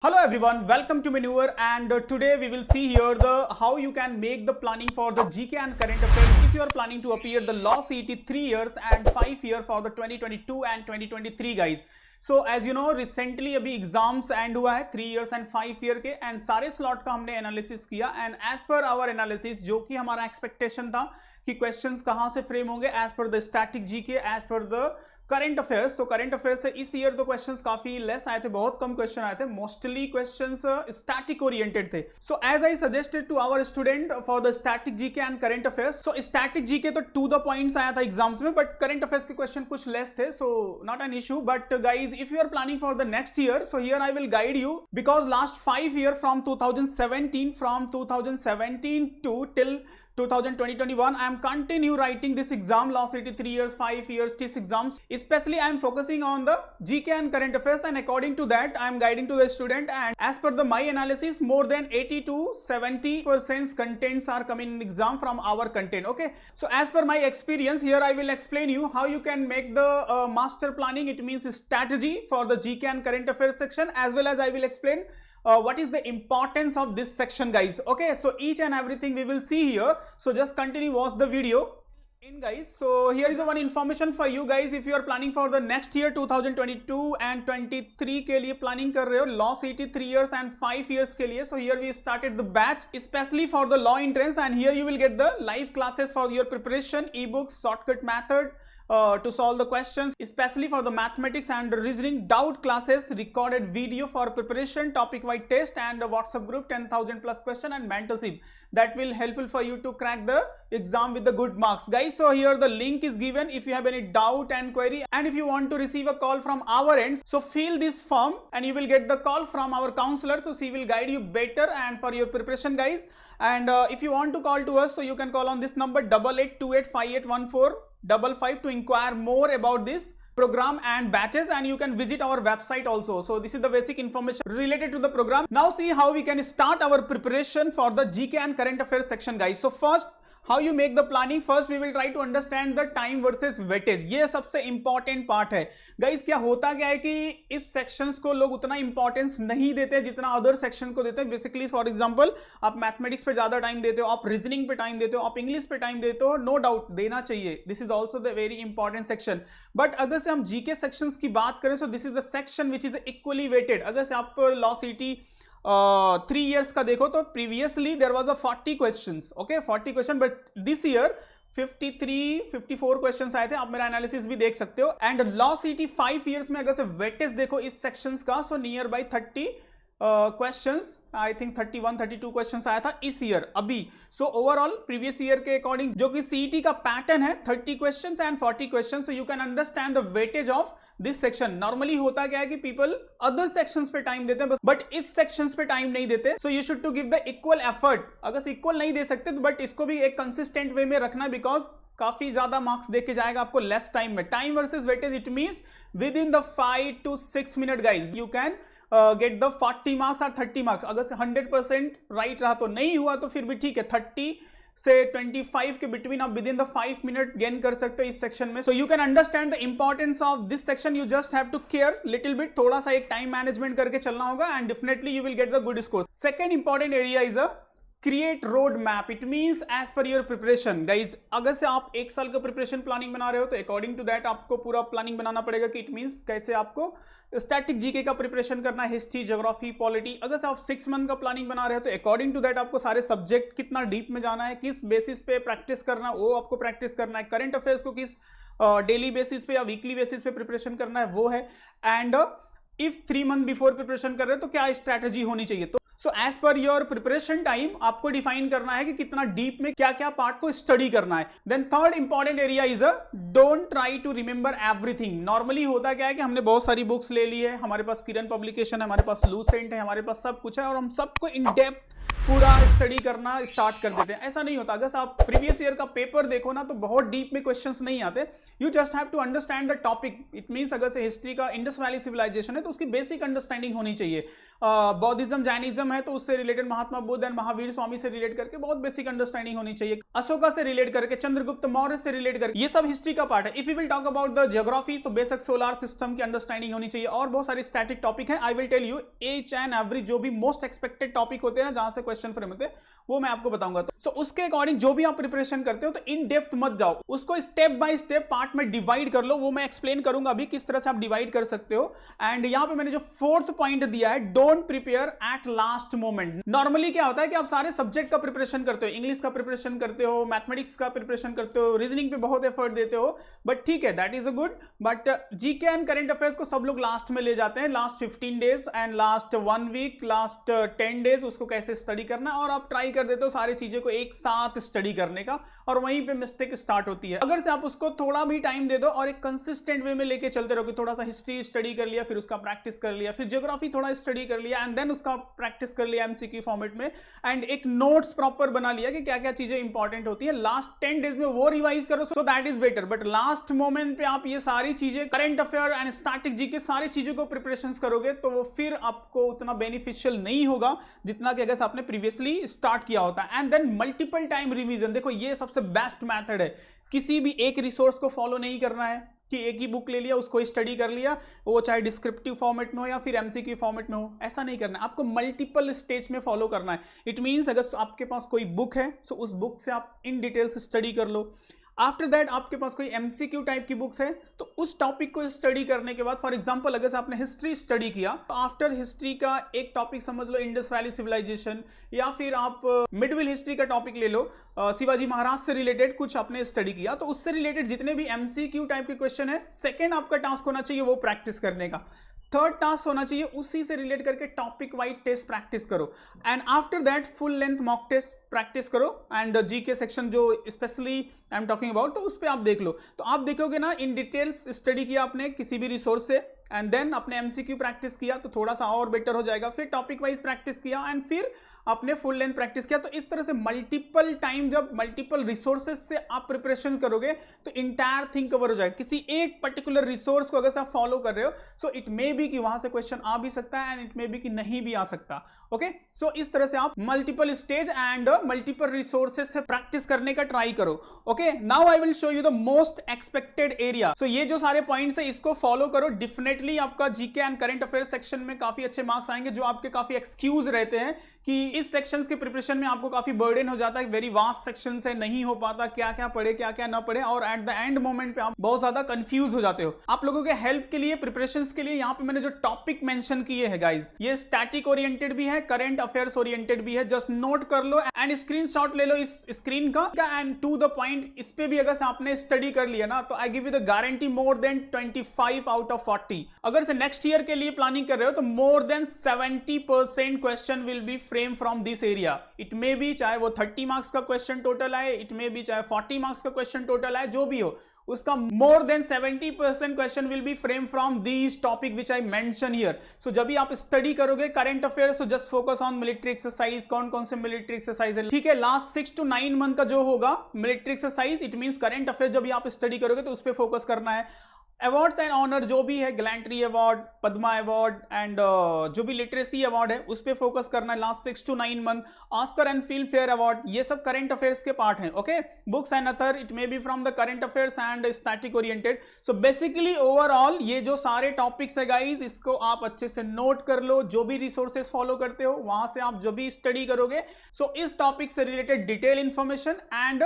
Hello everyone, welcome to Maneuver, and today we will see here the how you can make the planning for the GK and current affairs if you are planning to appear the law CET 3 years and 5 year for the 2022 and 2023 guys. So as you know recently अभी exams end हुआ है 3 years and 5 year के end सारे slot का हमने analysis किया and as per our analysis जो कि हमारा एक्सपेक्टेशन था कि क्वेश्चंस कहां से फ्रेम होंगे as per the static GK as per the current affairs. तो करंट अफेयर्स से इस ईयर तो क्वेश्चंस काफी लेस आए थे, बहुत कम क्वेश्चन आए थे, मोस्टली क्वेश्चंस स्टैटिक ओरिएंटेड थे। So as I suggested to our student for the static GK and current affairs, so static GK तो टू द पॉइंट्स आया था एग्जाम्स में, बट करंट अफेयर्स के क्वेश्चन कुछ लेस थे, so not an issue. But guys if you are planning for the next year, so here I will guide you because last 5 year from 2017 to till 2021 I am continue writing this exam law CET 3 years 5 years TIS exams, especially I am focusing on the GK and current affairs, and according to that I am guiding to the student, and as per the my analysis more than 80 to 70% contents are coming in exam from our content. Okay, so as per my experience here I will explain you how you can make the master planning, it means strategy for the GK and current affairs section, as well as I will explain what is the importance of this section guys. Okay, so each and everything we will see here, so just continue watch the video in guys. So here is the one information for you guys, if you are planning for the next year 2022 and 23 के लिए planning कर रहे हो law CET 3 years and 5 years के लिए, so here we started the batch especially for the law entrance, and here you will get the live classes for your preparation, ebooks, shortcut method to solve the questions, especially for the mathematics and reasoning doubt classes, recorded video for preparation, topic wide test, and a WhatsApp group 10,000 plus question and mentorship that will helpful for you to crack the exam with the good marks guys. So here the link is given if you have any doubt and query, and if you want to receive a call from our end, so fill this form and you will get the call from our counselor, so she will guide you better and for your preparation guys. And if you want to call to us, so you can call on this number 8828581455 to inquire more about this program and batches, and you can visit our website also. So this is the basic information related to the program. Now see how we can start our preparation for the GK and current affairs section guys. So first how you make the planning, first we will try to understand the time versus weightage, ये सबसे important part है guys। क्या होता क्या है कि इस sections को लोग उतना importance नहीं देते जितना other section को देते हैं। बेसिकली फॉर एग्जांपल आप मैथमेटिक्स पे ज्यादा टाइम देते हो, आप रीजनिंग पे टाइम देते हो, आप इंग्लिश पे टाइम देते हो, नो डाउट देना चाहिए, this is also the very important section. But अगर से हम जीके सेक्शंस की बात करें, so this is the section which is equally weighted. अगर से आप लॉ सीटी 3 years का देखो तो previously there was a 40 questions, okay 40 question, but this year 54 questions आए थे, आप मेरा एनालिसिस भी देख सकते हो। एंड लॉ सीटी 5 years में अगर से वेटेज देखो इस सेक्शंस का, so nearby 30 questions, I think 31-32 questions आया था इस ईयर अभी। सो ओवरऑल प्रीवियस ईयर के अकॉर्डिंग जो कि सीईटी का पैटर्न है 30 questions and 40 questions, so you can understand the weightage of this section. Normally होता क्या है कि पीपल अदर सेक्शंस पे टाइम देते हैं बट इस सेक्शंस पे टाइम नहीं देते, so you should to give the equal effort. अगर इक्वल नहीं दे सकते तो बट इसको भी एक कंसिस्टेंट वे में रखना, बिकॉज काफी ज्यादा मार्क्स देके जाएगा आपको लेस टाइम में। Time versus weightage it means with in the 5 to 6 minute guys you can get the 40 marks और 30 marks। अगर से 100% राइट रहा तो नहीं हुआ तो फिर भी ठीक है, 30 से 25 के बिटवीन आप within the 5 minute gain कर सकते हो इस सेक्शन में। So you can understand the importance of this section, you just have to care little bit, थोड़ा सा एक टाइम मैनेजमेंट करके चलना होगा and definitely you will get the good score. Second important area is a create road map, it means as per your preparation guys. अगर से आप 1 साल का प्रिपरेशन प्लानिंग बना रहे हो तो अकॉर्डिंग टू दैट आपको पूरा प्लानिंग बनाना पड़ेगा कि इट मींस कैसे आपको स्टैटिक जीके का प्रिपरेशन करना है, हिस्ट्री, ज्योग्राफी, पॉलिटी। अगर से आप 6 month का प्लानिंग बना रहे हो तो अकॉर्डिंग टू दैट आपको सारे सब्जेक्ट कितना डीप में जाना है, किस बेसिस पे प्रैक्टिस करना है वो आपको प्रैक्टिस करना है, करंट अफेयर्स को किस डेली बेसिस पे या वीकली बेसिस पे प्रिपरेशन करना है वो है। And if 3 month before preparation कर रहे हो तो क्या स्ट्रैटेजी होनी चाहिए। तो so as per your preparation time आपको डिफाइन करना है कि कितना डीप में क्या क्या पार्ट को स्टडी करना है। Then third important area is a don't try to remember everything. Normally होता क्या है कि हमने बहुत सारी बुक्स ले ली है, हमारे पास किरण पब्लिकेशन है, हमारे पास लूसेंट है, हमारे पास सब कुछ है और हम सबको इन डेप्थ पूरा स्टडी करना स्टार्ट कर देते हैं। ऐसा नहीं होता। अगर आप प्रीवियस ईयर का पेपर देखो ना तो बहुत डीप में क्वेश्चंस नहीं आते, you just have to understand the topic. It means अगर से हिस्ट्री का इंडस वैली सिविलाइजेशन है तो उसकी बेसिक अंडरस्टैंडिंग होनी चाहिए। बौद्धिज्म जैनिज्म है तो उससे रिलेटेड महात्मा बुद्ध एंड महावीर स्वामी से रिलेट करके बहुत बेसिक अंडरस्टैंडिंग होनी चाहिए, अशोका से रिलेट करके, चंद्रगुप्त मौर्य से रिलेट करके, ये सब हिस्ट्री का पार्ट है। If you will talk about the geography तो बेसिक सोलर सिस्टम की अंडरस्टैंडिंग होनी चाहिए और बहुत सारी स्टैटिक टॉपिक है। I will tell you each and every जो भी मोस्ट एक्सपेक्टेड टॉपिक होते हैं ना, जहां से क्वेश्चन फ्रेम होते हैं, वो मैं आपको बताऊंगा। तो उसके अकॉर्डिंग जो भी आप प्रिपरेशन करते हो तो इन डेप्थ मत जाओ, उसको स्टेप बाय स्टेप पार्ट में डिवाइड कर लो। वो मैं एक्सप्लेन करूंगा अभी किस तरह से आप डिवाइड कर सकते हो। एंड यहां पे मैंने जो फोर्थ पॉइंट दिया है, don't prepare at last moment. Normally क्या होता है कि आप सारे सब्जेक्ट का प्रिपरेशन करते हो, इंग्लिश का प्रिपरेशन करते हो, मैथमेटिक्स का प्रिपरेशन करते हो, रीजनिंग पे बहुत एफर्ट देते हो, बट ठीक है, that is a good. But GK and current affairs को सब लोग लास्ट में ले जाते हैं, last 15 days and last 1 week, last 10 days उसको कैसे स्टडी करना, और आप ट्राई कर देते हो सारी चीजें को एक साथ स्टडी करने का, और वहीं पे मिस्टेक स्टार्ट होती है। अगर से आप उसको थोड़ा भी टाइम दे दो और एक कंसिस्टेंट वे में लेके चलते रहो कि थोड़ा सा हिस्ट्री स्टडी कर लिया, फिर उसका प्रैक्टिस कर लिया, फिर ज्योग्राफी थोड़ा स्टडी कर लिया एंड देन उसका प्रैक्टिस कर लिया एमसीक्यू फॉर्मेट में, एंड एक नोट्स प्रॉपर बना लिया कि क्या क्या चीजें इंपॉर्टेंट होती है, लास्ट 10 डेज में वो रिवाइज करो, so that is better. But last moment पे आप ये सारी चीजें, current affair and static GK, सारी चीजों को प्रिपरेशन करोगे तो वो फिर आपको उतना बेनिफिशियल नहीं होगा जितना कि अगर आपने प्रीवियसली स्टार्ट किया होता है। And then multiple time revision, देखो ये सबसे बेस्ट मेथड है। किसी भी एक रिसोर्स को फॉलो नहीं करना है कि एक ही बुक ले लिया, उसको स्टडी कर लिया, वो चाहे डिस्क्रिप्टिव फॉर्मेट में हो या फिर एमसीक्यू फॉर्मेट में हो, ऐसा नहीं करना है। आपको मल्टीपल स्टेज में फॉलो करना है। इट मींस अगर आपके पास कोई बुक है तो उस बुक से आप इन डिटेल्स स्टडी कर लो। आफ्टर दैट आपके पास कोई एमसीक्यू टाइप की बुक्स है तो उस टॉपिक को स्टडी करने के बाद, फॉर एग्जांपल अगर आपने हिस्ट्री स्टडी किया तो आफ्टर हिस्ट्री का एक टॉपिक समझ लो इंडस वैली सिविलाइजेशन, या फिर आप मिडविल हिस्ट्री का टॉपिक ले लो, शिवाजी महाराज से रिलेटेड कुछ आपने स्टडी किया, तो उससे रिलेटेड जितने भी एमसीक्यू टाइप के क्वेश्चन है, सेकेंड आपका टास्क होना चाहिए वो प्रैक्टिस करने का। थर्ड टास्क होना चाहिए उसी से रिलेट करके टॉपिक वाइज टेस्ट प्रैक्टिस करो, and after that full length mock test practice करो। एंड जीके सेक्शन जो specially I am talking about, तो उस पर आप देख लो, तो आप देखोगे ना इन डिटेल्स स्टडी किया आपने किसी भी रिसोर्स से, एंड देन अपने एमसीक्यू प्रैक्टिस किया तो थोड़ा सा और बेटर हो जाएगा, फिर टॉपिक वाइज प्रैक्टिस किया एंड फिर आपने फुल लेंथ प्रैक्टिस किया। तो इस तरह से मल्टीपल टाइम जब मल्टीपल रिसोर्सेज से आप प्रिपरेशन करोगे तो इंटायर थिंग कवर हो जाएगा। किसी एक पर्टिकुलर रिसोर्स को अगर आप फॉलो कर रहे हो, सो इट मे बी कि वहां से क्वेश्चन आ भी सकता है एंड इट मे बी कि नहीं भी आ सकता। ओके, सो इस तरह से आप multiple stage and multiple resources से प्रैक्टिस करने का ट्राई करो। Okay, now I will show you the most expected area. So ये जो सारे पॉइंट्स है इसको फॉलो करो, डेफिनेटली आपका GK and current affair section में काफी अच्छे मार्क्स आएंगे। जो आपके काफी एक्सक्यूज रहते हैं कि इस सेक्शंस के प्रिपरेशन में आपको काफी बर्डन हो जाता है, वेरी वास्ट सेक्शन से नहीं हो पाता, क्या क्या पढ़े क्या क्या ना पढ़े, और एट द एंड मोमेंट पे आप बहुत ज्यादा कंफ्यूज हो जाते हो। आप लोगों के हेल्प के लिए, प्रिपरेशंस के लिए यहाँ पे मैंने जो टॉपिक मेंशन किए हैं गाइज, ये स्टैटिक ओरिएंटेड भी है, करंट अफेयर्स ओरिएंटेड भी है। जस्ट नोट कर लो एंड स्क्रीनशॉट ले लो इस स्क्रीन का, एंड टू द पॉइंट इस पे भी अगर आपने स्टडी कर लिया ना तो I give you the guarantee more than 25 out of 40। अगर से नेक्स्ट ईयर के लिए प्लानिंग कर रहे हो तो मोर than 70% question will be frame from this area. It may be चाहे वो 30 मार्क्स का क्वेश्चन टोटल आए, इट मे बी चाहे 40 मार्क्स का क्वेश्चन टोटल आए, जो भी हो उसका more than 70% question will be frame from these topic which I mention here. So जब भी आप स्टडी करोगे करंट अफेयर्स तो just focus on military exercise, कौन कौन से मिलिट्री एक्सरसाइज है, ठीक है, लास्ट 6 to 9 मंथ का जो होगा military exercise, it means current affair जब भी आप स्टडी करोगे तो उस पर फोकस करना है। अवार्ड्स एंड ऑनर जो भी है, gallantry award, Padma award and जो भी लिटरेसी अवार्ड है उस पे फोकस करना है last 6 to 9 month. Oscar and film fair award, ये सब करंट अफेयर्स के पार्ट हैं। Okay, books and other, it may be from the current affairs and static oriented. So basically overall ये जो सारे टॉपिक्स है गाइज, इसको आप अच्छे से नोट कर लो। जो भी रिसोर्सेज फॉलो करते हो वहां से आप जो भी स्टडी करोगे, सो इस टॉपिक से related detail information and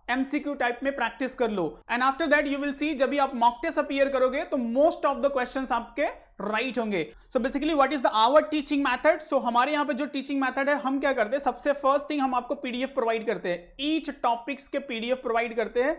MCQ type में प्रैक्टिस कर लो। And after that you will see जब भी आप मॉक टेस्ट अपीयर करोगे तो मोस्ट ऑफ द क्वेश्चंस आपके राइट होंगे। So basically what is the our teaching method. So हमारे यहाँ पे जो टीचिंग मेथड है, हम क्या करते हैं, सबसे फर्स्ट थिंग हम आपको पीडीएफ प्रोवाइड करते हैं, ईच टॉपिक्स के पीडीएफ प्रोवाइड करते हैं।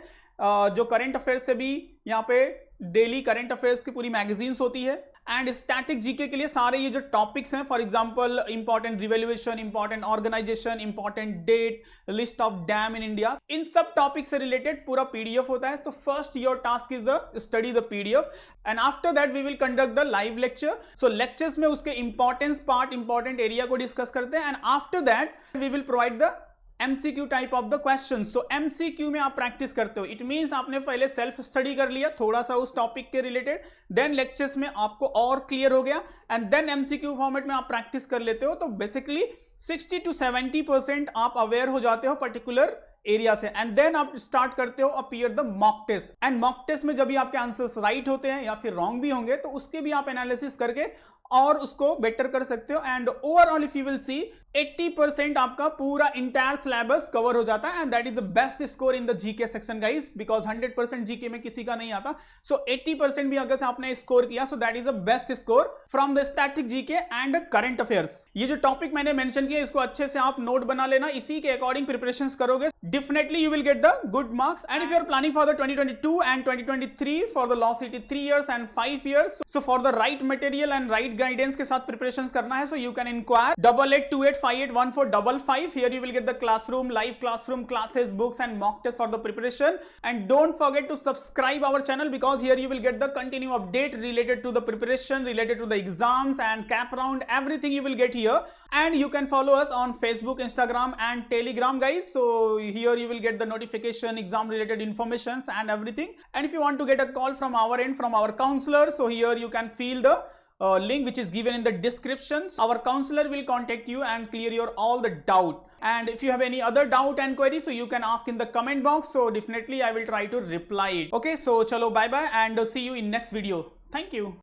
जो करंट अफेयर्स से भी यहाँ पे डेली करंट अफेयर्स की पूरी मैगजीन्स होती है, एंड स्टैटिक जीके के लिए सारे ये जो टॉपिक्स हैं, for example important revaluation, important organisation, important date, list of dam in India, इन सब टॉपिक से रिलेटेड पूरा पीडीएफ होता है। तो first your task is the study the PDF and after that we will conduct the live lecture. So lectures में उसके importance part, important area को डिस्कस करते हैं and after that we will provide the MCQ type of the question. So MCQ में आप practice करते हो, it means आपने पहले सेल्फ स्टडी कर लिया थोड़ा सा उस टॉपिक के रिलेटेड, देन लेक्चर्स में आपको और क्लियर हो गया, एंड देन MCQ फॉर्मेट में आप प्रैक्टिस कर लेते हो। तो बेसिकली 60 to 70% आप अवेयर हो जाते हो पर्टिकुलर एरिया से, एंड देन आप स्टार्ट करते हो appear the mock test. And mock test में जब भी आपके आंसर्स राइट होते हैं या फिर रॉन्ग भी होंगे तो उसके भी आप एनालिसिस करके और उसको बेटर कर सकते हो। And overall if you will सी 80% आपका पूरा इंटायर सिलेबस कवर हो जाता है, and that is the best score in the GK section guys, because 100% GK में किसी का नहीं आता। सो 80% भी अगर से आपने स्कोर किया, so that is the best score from the static GK and current affairs. ये जो टॉपिक मैंने मेंशन किया इसको अच्छे से आप नोट बना लेना, इसी के अकॉर्डिंग प्रिपरेशंस करोगे, definitely you will get the good marks. And if you are planning for the 2022 and 2023 for the law city 3 years and 5 years, so for the right material and right guidance के साथ preparations करना है, so you can inquire 8828581455. Here you will get the classroom, live classroom classes, books and mock test for the preparation. And don't forget to subscribe our channel, because here you will get the continue update related to the preparation, related to the exams and cap round, everything you will get here. And you can follow us on Facebook, Instagram and Telegram guys. So here you will get the notification, exam related informations and everything. And if you want to get a call from our end, from our counselor, so here you can feel the link which is given in the descriptions. Our counselor will contact you and clear your all the doubt. And if you have any other doubt and query, so you can ask in the comment box, so definitely I will try to reply it. Okay, so chalo bye bye and see you in next video. Thank you.